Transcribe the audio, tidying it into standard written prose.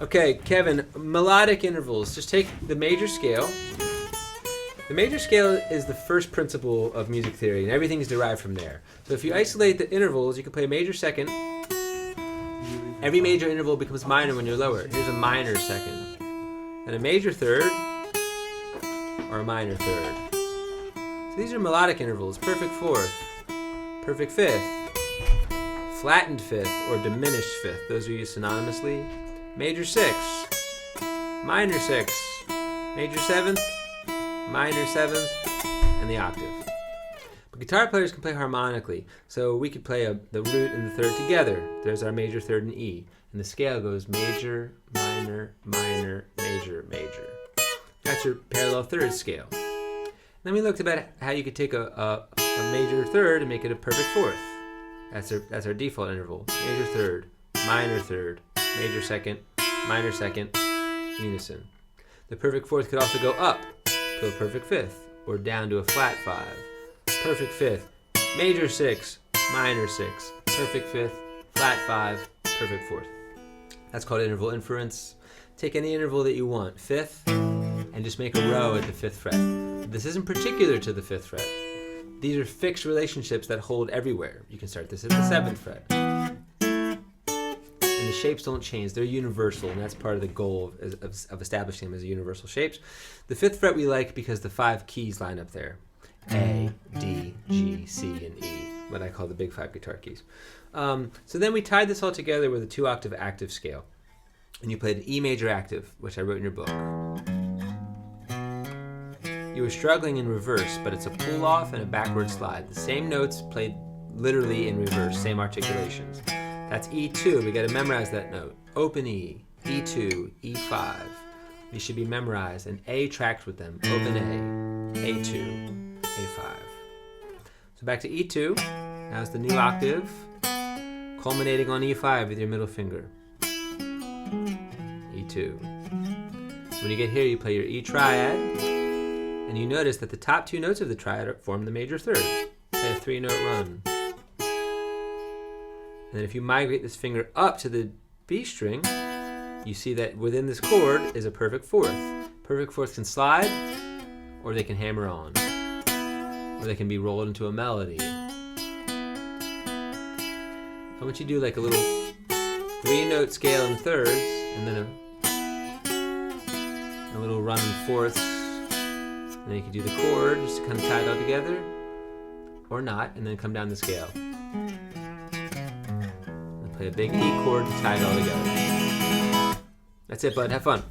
Okay, Kevin, melodic intervals. Just take the major scale. The major scale is the first principle of music theory, and everything is derived from there. So if you isolate the intervals, you can play a major second. Every major interval becomes minor when you're lower. Here's a minor second. And a major third, or a minor third. So these are melodic intervals. Perfect fourth, perfect fifth, flattened fifth, or diminished fifth. Those are used synonymously. Major sixth, minor sixth, major seventh, minor seventh, and the octave. But guitar players can play harmonically, so we could play the root and the third together. There's our major third and E, and the scale goes major, minor, minor, major, major. That's your parallel third scale. Then we looked about how you could take a major third and make it a perfect fourth. That's our default interval. Major third, major second, minor second, unison. The perfect fourth could also go up to a perfect fifth, or down to a flat five. Perfect fifth, major six, minor six, perfect fifth, flat five, perfect fourth. That's called interval inference. Take any interval that you want, fifth, and just make a row at the fifth fret. This isn't particular to the fifth fret. These are fixed relationships that hold everywhere. You can start this at the seventh fret. And the shapes don't change. They're universal, and that's part of the goal of establishing them as universal shapes. The fifth fret we like because the 5 keys line up there. A, D, G, C, and E, what I call the big 5 guitar keys. So then we tied this all together with a 2-octave active scale. And you played an E major active, which I wrote in your book. You were struggling in reverse, but it's a pull-off and a backward slide. The same notes played literally in reverse, same articulations. That's E2. We got to memorize that note. Open E, E2, E5. These should be memorized, and A tracks with them. Open A, A2, A5. So back to E2. Now it's the new octave, culminating on E5 with your middle finger. E2. When you get here, you play your E triad, and you notice that the top 2 notes of the triad form the major third. Play a 3-note run. And then if you migrate this finger up to the B string, you see that within this chord is a perfect fourth. Perfect fourths can slide, or they can hammer on, or they can be rolled into a melody. I want you to do like a little 3-note scale in thirds, and then a little run in fourths. And then you can do the chord just to kind of tie it all together, or not, and then come down the scale. Play a big E chord to tie it all together. That's it, bud. Have fun.